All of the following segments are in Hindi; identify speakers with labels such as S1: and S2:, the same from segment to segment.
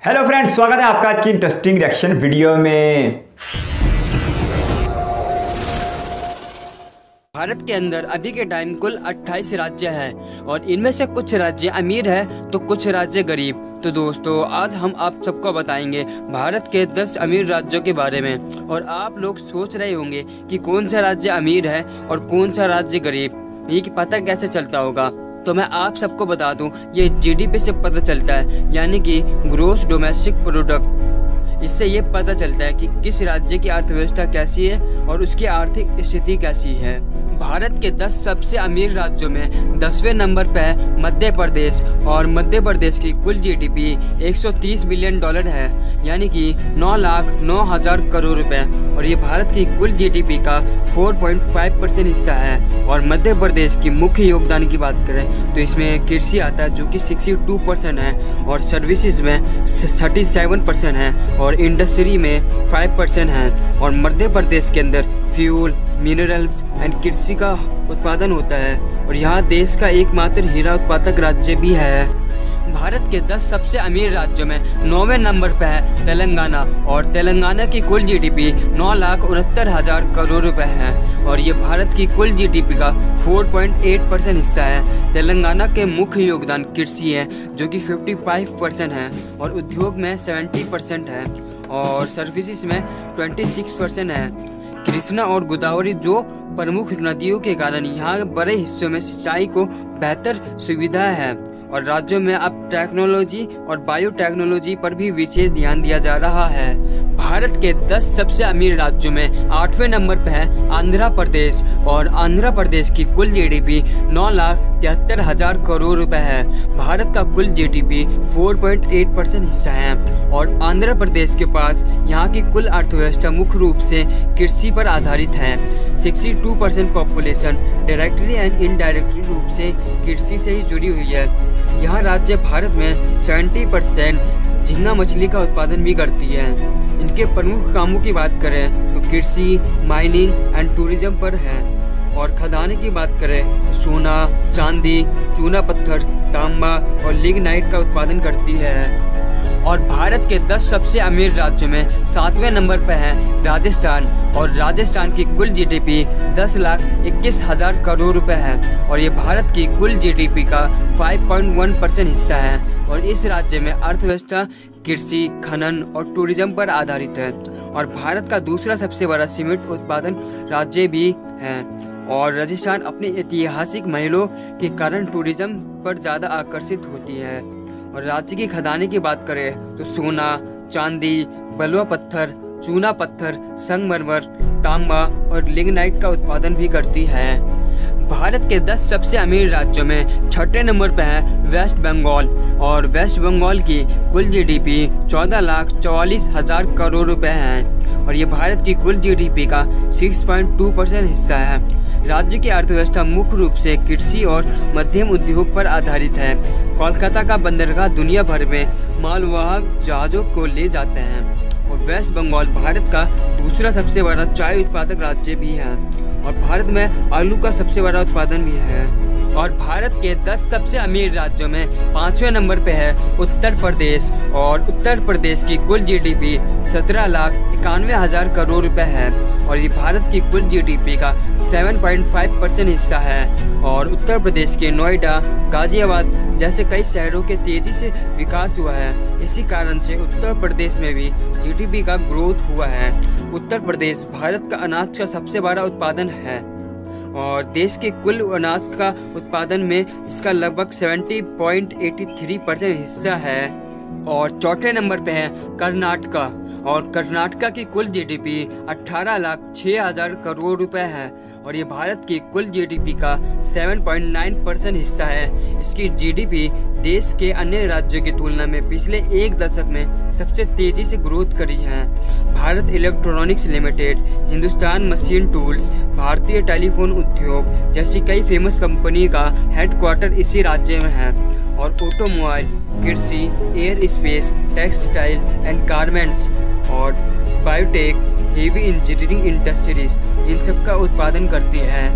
S1: हेलो फ्रेंड्स, स्वागत है आपका आज की इंटरेस्टिंग रिएक्शन वीडियो में।
S2: भारत के अंदर अभी के टाइम कुल 28 राज्य हैं और इनमें से कुछ राज्य अमीर हैं तो कुछ राज्य गरीब। तो दोस्तों, आज हम आप सबको बताएंगे भारत के 10 अमीर राज्यों के बारे में। और आप लोग सोच रहे होंगे कि कौन सा राज्य अमीर है और कौन सा राज्य गरीब, ये कि पता कैसे चलता होगा। तो मैं आप सबको बता दूं, ये जीडीपी से पता चलता है, यानी कि ग्रोस डोमेस्टिक प्रोडक्ट। इससे ये पता चलता है कि किस राज्य की अर्थव्यवस्था कैसी है और उसकी आर्थिक स्थिति कैसी है। भारत के 10 सबसे अमीर राज्यों में 10वें नंबर पर है मध्य प्रदेश और मध्य प्रदेश की कुल जीडीपी 130 बिलियन डॉलर है, यानी कि 9,09,000 करोड़ रुपए। और ये भारत की कुल जीडीपी का 4.5% हिस्सा है। और मध्य प्रदेश की मुख्य योगदान की बात करें तो इसमें कृषि आता है जो कि 62% है, और सर्विसेज में 37% है, और इंडस्ट्री में 5% है। और मध्य प्रदेश के अंदर फ्यूल, मिनरल्स एंड कृषि का उत्पादन होता है, और यहाँ देश का एकमात्र हीरा उत्पादक राज्य भी है। भारत के 10 सबसे अमीर राज्यों में 9वें नंबर पर है तेलंगाना, और तेलंगाना की कुल जीडीपी 9,69,000 करोड़ रुपए है, और ये भारत की कुल जीडीपी का 4.8% हिस्सा है। तेलंगाना के मुख्य योगदान कृषि है जो कि 55% है, और उद्योग में 70% है, और सर्विसेज में 26% है। कृष्णा और गोदावरी जो प्रमुख नदियों के कारण यहाँ बड़े हिस्सों में सिंचाई को बेहतर सुविधा है। और राज्यों में अब टेक्नोलॉजी और बायोटेक्नोलॉजी पर भी विशेष ध्यान दिया जा रहा है। भारत के 10 सबसे अमीर राज्यों में 8वें नंबर पर है आंध्र प्रदेश, और आंध्र प्रदेश की कुल जीडीपी 9,73,000 करोड़ रुपए है। भारत का कुल जीडीपी 4.8% हिस्सा है, और आंध्र प्रदेश के पास यहाँ की कुल अर्थव्यवस्था मुख्य रूप से कृषि पर आधारित है। 62% पॉपुलेशन डायरेक्टली एंड इनडायरेक्टली रूप से कृषि से ही जुड़ी हुई है। यह राज्य भारत में 70% झींगा मछली का उत्पादन भी करती है। इनके प्रमुख कामों की बात करें तो कृषि, माइनिंग एंड टूरिज्म पर है। और खदान की बात करें तो सोना, चांदी, चूना पत्थर, तांबा और लिग्नाइट का उत्पादन करती है। और भारत के 10 सबसे अमीर राज्यों में 7वें नंबर पर है राजस्थान, और राजस्थान की कुल जीडीपी 10,21,000 करोड़ रुपए है, और ये भारत की कुल जीडीपी का 5.1% हिस्सा है। और इस राज्य में अर्थव्यवस्था कृषि, खनन और टूरिज्म पर आधारित है, और भारत का दूसरा सबसे बड़ा सीमेंट उत्पादन राज्य भी है। और राजस्थान अपनी ऐतिहासिक महलों के कारण टूरिज्म पर ज़्यादा आकर्षित होती है। और राज्य की खदानें की बात करें तो सोना, चांदी, बलुआ पत्थर, चूना पत्थर, संगमरमर, तांबा और लिग्नाइट का उत्पादन भी करती है। भारत के 10 सबसे अमीर राज्यों में 6ठे नंबर पर है वेस्ट बंगाल, और वेस्ट बंगाल की कुल जीडीपी 14,44,000 करोड़ रुपए है, और ये भारत की कुल जीडीपी का 6.2% हिस्सा है। राज्य की अर्थव्यवस्था मुख्य रूप से कृषि और मध्यम उद्योग पर आधारित है। कोलकाता का बंदरगाह दुनिया भर में मालवाहक जहाजों को ले जाते हैं। और वेस्ट बंगाल भारत का दूसरा सबसे बड़ा चाय उत्पादक राज्य भी है, और भारत में आलू का सबसे बड़ा उत्पादन भी है। और भारत के 10 सबसे अमीर राज्यों में 5वें नंबर पे है उत्तर प्रदेश, और उत्तर प्रदेश की कुल जीडीपी 17,91,000 करोड़ रुपए है, और ये भारत की कुल जीडीपी का 7.5% हिस्सा है। और उत्तर प्रदेश के नोएडा, गाजियाबाद जैसे कई शहरों के तेजी से विकास हुआ है। इसी कारण से उत्तर प्रदेश में भी जीडीपी का ग्रोथ हुआ है। उत्तर प्रदेश भारत का अनाज का सबसे बड़ा उत्पादन है, और देश के कुल अनाज का उत्पादन में इसका लगभग 70.83% हिस्सा है। और चौथे नंबर पे है कर्नाटका, और कर्नाटका की कुल जीडीपी 18,06,000 करोड़ रुपए है, और ये भारत की कुल जीडीपी का 7.9% हिस्सा है। इसकी जीडीपी देश के अन्य राज्यों की तुलना में पिछले एक दशक में सबसे तेजी से ग्रोथ करी है। Bharat electronics limited, Hindustan machine tools, भारतीय टेलीफोन उद्योग जैसी कई फेमस कंपनी का हेडक्वार्टर इसी राज्य में है। और ऑटोमोबाइल, कृषि, aerospace, textile and garments और बायोटेक, हेवी इंजीनियरिंग इंडस्ट्रीज इन सब का उत्पादन करती है।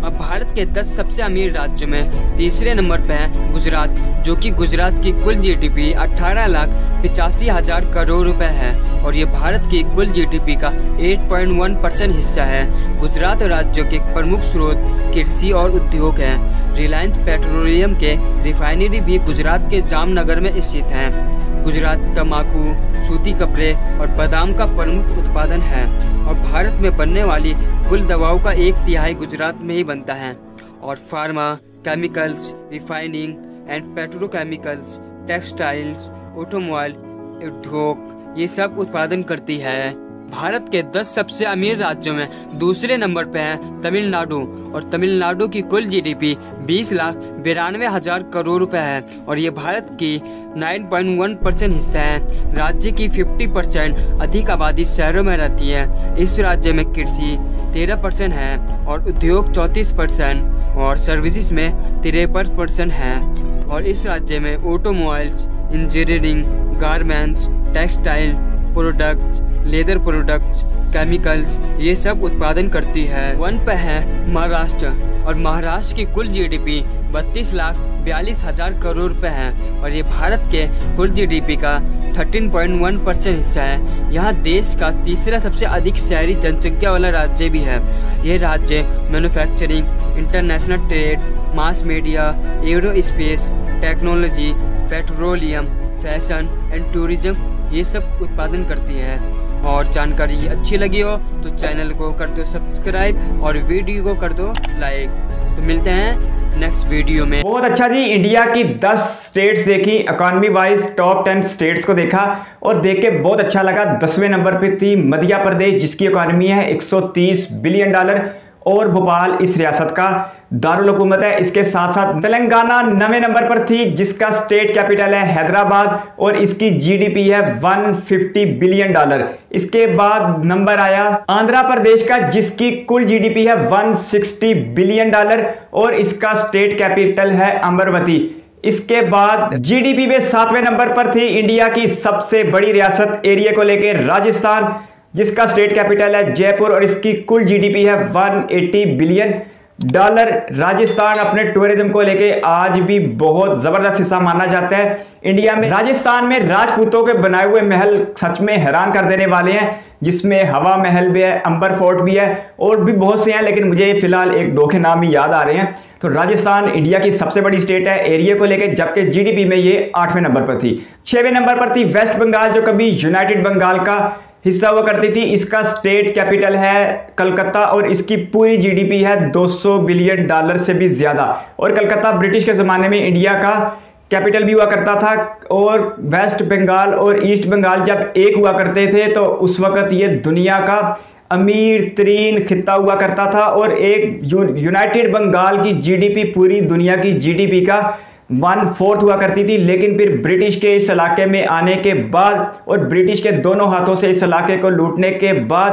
S2: अब भारत के 10 सबसे अमीर राज्यों में तीसरे नंबर पर है गुजरात, जो कि गुजरात की कुल जीडीपी 18,85,000 करोड़ रुपए है और ये भारत की कुल जीडीपी का 8.1% हिस्सा है। गुजरात राज्य के प्रमुख स्रोत कृषि और उद्योग हैं। रिलायंस पेट्रोलियम के रिफाइनरी भी गुजरात के जामनगर में स्थित है। गुजरात तंबाकू, सूती कपड़े और बादाम का प्रमुख उत्पादन है और भारत में बनने वाली कुल दवाओं का 1/3 गुजरात में ही बनता है। और pharma, chemicals, refining and petrochemicals, textiles, automobile उद्योग ये सब उत्पादन करती है। भारत के 10 सबसे अमीर राज्यों में दूसरे नंबर पर है तमिलनाडु और तमिलनाडु की कुल जीडीपी 20,92,000 करोड़ रुपए है और ये भारत की 9.1% हिस्सा है। राज्य की 50% अधिक आबादी शहरों में रहती है। इस राज्य में कृषि 13% है और उद्योग 34% और सर्विसेज में 53% है। और इस राज्य में automobiles, engineering, garments, textile products, leather products, chemicals ये सब उत्पादन करती है। 1 पे है महाराष्ट्र और महाराष्ट्र की कुल जीडीपी 32,42,000 करोड़ रुपए है और ये भारत के कुल जीडीपी का 13.1% हिस्सा है। यहाँ देश का तीसरा सबसे अधिक शहरी जनसंख्या वाला राज्य भी है। यह राज्य manufacturing, international trade, mass media, aerospace, technology, petroleum, fashion and tourism ये सब उत्पादन करती है। और जानकारी अच्छी लगी हो तो चैनल को कर दो सब्सक्राइब और वीडियो को कर दो लाइक। तो मिलते हैं नेक्स्ट वीडियो में।
S1: बहुत अच्छा जी, इंडिया की 10 स्टेट्स देखी, इकोनॉमी वाइज टॉप 10 स्टेट्स को देखा और देख के बहुत अच्छा लगा। 10वें नंबर पे थी मध्य प्रदेश जिसकी इकोनॉमी है $130 बिलियन और भोपाल इस रियासत का दारुल हुकूमत है। इसके साथ साथ तेलंगाना 9वें नंबर पर थी जिसका स्टेट कैपिटल है हैदराबाद और इसकी जीडीपी है $150 बिलियन। इसके बाद नंबर आया आंध्र प्रदेश का जिसकी कुल जीडीपी है $160 बिलियन और इसका स्टेट कैपिटल है अमरावती। इसके बाद जीडीपी में 7वें नंबर पर थी इंडिया की सबसे बड़ी रियासत एरिया को लेकर राजस्थान जिसका स्टेट कैपिटल है जयपुर और इसकी कुल जीडीपी है $180 बिलियन। राजस्थान अपने टूरिज्म को लेके आज भी बहुत जबरदस्त हिस्सा माना जाता है इंडिया में। राजस्थान में राजपूतों के बनाए हुए महल सच में हैरान कर देने वाले हैं, जिसमें हवा महल भी है, अंबर फोर्ट भी है और भी बहुत से हैं, लेकिन मुझे फिलहाल 1-2 के नाम ही याद आ रहे हैं। तो राजस्थान इंडिया की सबसे बड़ी स्टेट है एरिया को लेकर, जबकि जीडीपी में ये 8वें नंबर पर थी। 6वें नंबर पर थी वेस्ट बंगाल जो कभी यूनाइटेड बंगाल का हिस्सा हुआ करती थी। इसका स्टेट कैपिटल है कलकत्ता और इसकी पूरी जीडीपी है $200 बिलियन से भी ज्यादा। और कलकत्ता ब्रिटिश के ज़माने में इंडिया का कैपिटल भी हुआ करता था और वेस्ट बंगाल और ईस्ट बंगाल जब एक हुआ करते थे तो उस वक्त ये दुनिया का अमीर तरीन खित्ता हुआ करता था और एक यूनाइटेड बंगाल की जीडीपी पूरी दुनिया की जीडीपी का 1/4 हुआ करती थी। लेकिन फिर ब्रिटिश के इस इलाके में आने के बाद और ब्रिटिश के दोनों हाथों से इस इलाके को लूटने के बाद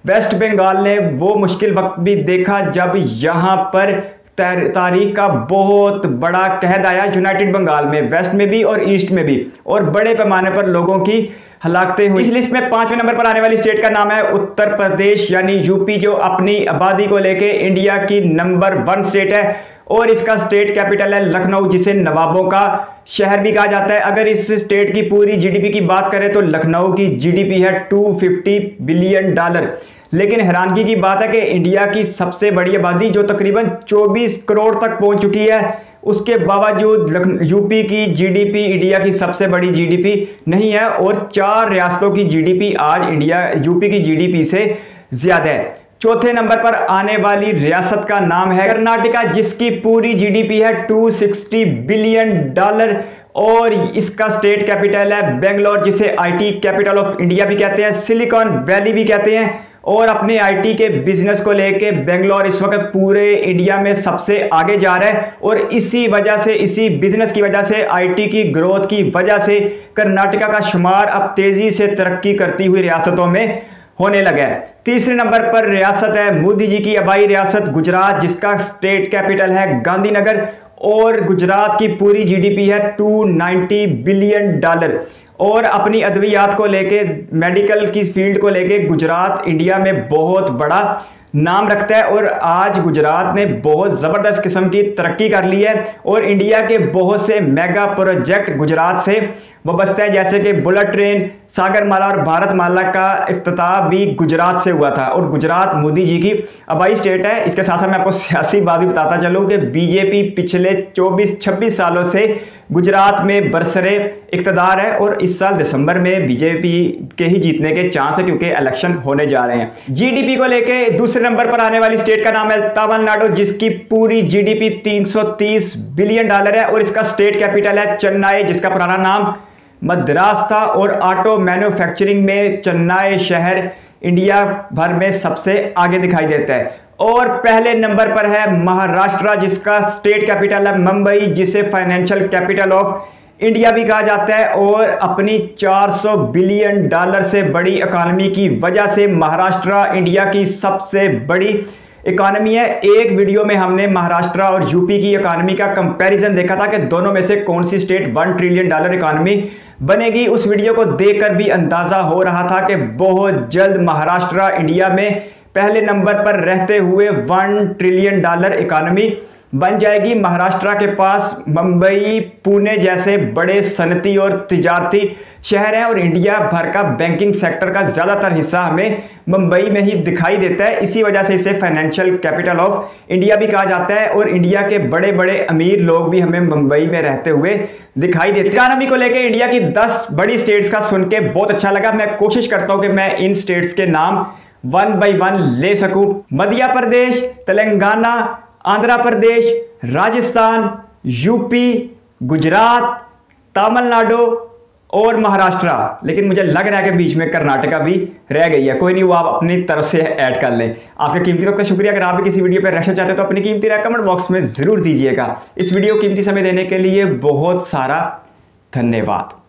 S1: वेस्ट बंगाल ने वो मुश्किल वक्त भी देखा जब यहाँ पर तारीख का बहुत बड़ा कहर आया यूनाइटेड बंगाल में, वेस्ट में भी और ईस्ट में भी, और बड़े पैमाने पर लोगों की हलाकतें हुई। इस लिस्ट में 5वें नंबर पर आने वाली स्टेट का नाम है उत्तर प्रदेश यानी यूपी, जो अपनी आबादी को लेके इंडिया की नंबर 1 स्टेट है और इसका स्टेट कैपिटल है लखनऊ जिसे नवाबों का शहर भी कहा जाता है। अगर इस स्टेट की पूरी जीडीपी की बात करें तो लखनऊ की जीडीपी है $250 बिलियन। लेकिन हैरानगी की बात है कि इंडिया की सबसे बड़ी आबादी जो तकरीबन 24 करोड़ तक पहुंच चुकी है, उसके बावजूद यूपी की जीडीपी इंडिया की सबसे बड़ी जीडीपी नहीं है और 4 रियासतों की जीडीपी आज यूपी की जीडीपी से ज्यादा है। चौथे नंबर पर आने वाली रियासत का नाम है कर्नाटका जिसकी पूरी जीडीपी है $260 बिलियन और इसका स्टेट कैपिटल है बेंगलोर जिसे आईटी कैपिटल ऑफ इंडिया भी कहते हैं, सिलिकॉन वैली भी कहते हैं। और अपने आईटी के बिजनेस को लेके बेंगलोर इस वक्त पूरे इंडिया में सबसे आगे जा रहा है और इसी वजह से, इसी बिजनेस की वजह से, आईटी की ग्रोथ की वजह से कर्नाटका का शुमार अब तेजी से तरक्की करती हुई रियासतों में होने लगा है। तीसरे नंबर पर रियासत है मोदी जी की आबाई रियासत गुजरात जिसका स्टेट कैपिटल है गांधीनगर और गुजरात की पूरी जीडीपी है $290 बिलियन और अपनी अद्वियात को लेके, मेडिकल की फील्ड को लेके गुजरात इंडिया में बहुत बड़ा नाम रखता है और आज गुजरात ने बहुत ज़बरदस्त किस्म की तरक्की कर ली है और इंडिया के बहुत से मेगा प्रोजेक्ट गुजरात से वाबस्ता है, जैसे कि बुलेट ट्रेन, सागरमाला और भारतमाला का इफ्तिताह भी गुजरात से हुआ था। और गुजरात मोदी जी की आबाई स्टेट है। इसके साथ साथ मैं आपको सियासी बात भी बताता चलूँ कि बीजेपी पिछले 24-26 सालों से गुजरात में बरसरे इक़्तिदार है और इस साल दिसंबर में बीजेपी के ही जीतने के चांस है क्योंकि इलेक्शन होने जा रहे हैं। जीडीपी को लेके दूसरे नंबर पर आने वाली स्टेट का नाम है तमिलनाडु, जिसकी पूरी जीडीपी 330 बिलियन डॉलर है और इसका स्टेट कैपिटल है चेन्नई, जिसका पुराना नाम मद्रास था। और ऑटो मैन्युफैक्चरिंग में चेन्नई शहर इंडिया भर में सबसे आगे दिखाई देता है। और पहले नंबर पर है महाराष्ट्र, जिसका स्टेट कैपिटल है मुंबई, जिसे फाइनेंशियल कैपिटल ऑफ इंडिया भी कहा जाता है। और अपनी 400 बिलियन डॉलर से बड़ी इकॉनमी की वजह से महाराष्ट्र इंडिया की सबसे बड़ी इकॉनमी है। एक वीडियो में हमने महाराष्ट्र और यूपी की इकॉनमी का कंपैरिजन देखा था कि दोनों में से कौन सी स्टेट $1 ट्रिलियन इकॉनमी बनेगी। उस वीडियो को देखकर भी अंदाजा हो रहा था कि बहुत जल्द महाराष्ट्र इंडिया में पहले नंबर पर रहते हुए $1 ट्रिलियन इकॉनमी बन जाएगी। महाराष्ट्र के पास मुंबई, पुणे जैसे बड़े सनती और तिजारती शहर हैं और इंडिया भर का बैंकिंग सेक्टर का ज़्यादातर हिस्सा हमें मुंबई में ही दिखाई देता है। इसी वजह से इसे फाइनेंशियल कैपिटल ऑफ इंडिया भी कहा जाता है और इंडिया के बड़े बड़े अमीर लोग भी हमें मुंबई में रहते हुए दिखाई देते हैं। इकॉनमी को लेकर इंडिया की 10 बड़ी स्टेट्स का सुन के बहुत अच्छा लगा। मैं कोशिश करता हूँ कि मैं इन स्टेट्स के नाम 1 बाय 1 ले सकूं। मध्य प्रदेश, तेलंगाना, आंध्र प्रदेश, राजस्थान, यूपी, गुजरात, तमिलनाडु और महाराष्ट्र। लेकिन मुझे लग रहा है कि बीच में कर्नाटका भी रह गई है। कोई नहीं, वो आप अपनी तरफ से ऐड कर लें। आपके कीमती वक्त का शुक्रिया। अगर आप भी किसी वीडियो पर रिएक्शन चाहते हैं तो अपनी कीमती राय कमेंट बॉक्स में जरूर दीजिएगा। इस वीडियो कीमती समय देने के लिए बहुत सारा धन्यवाद।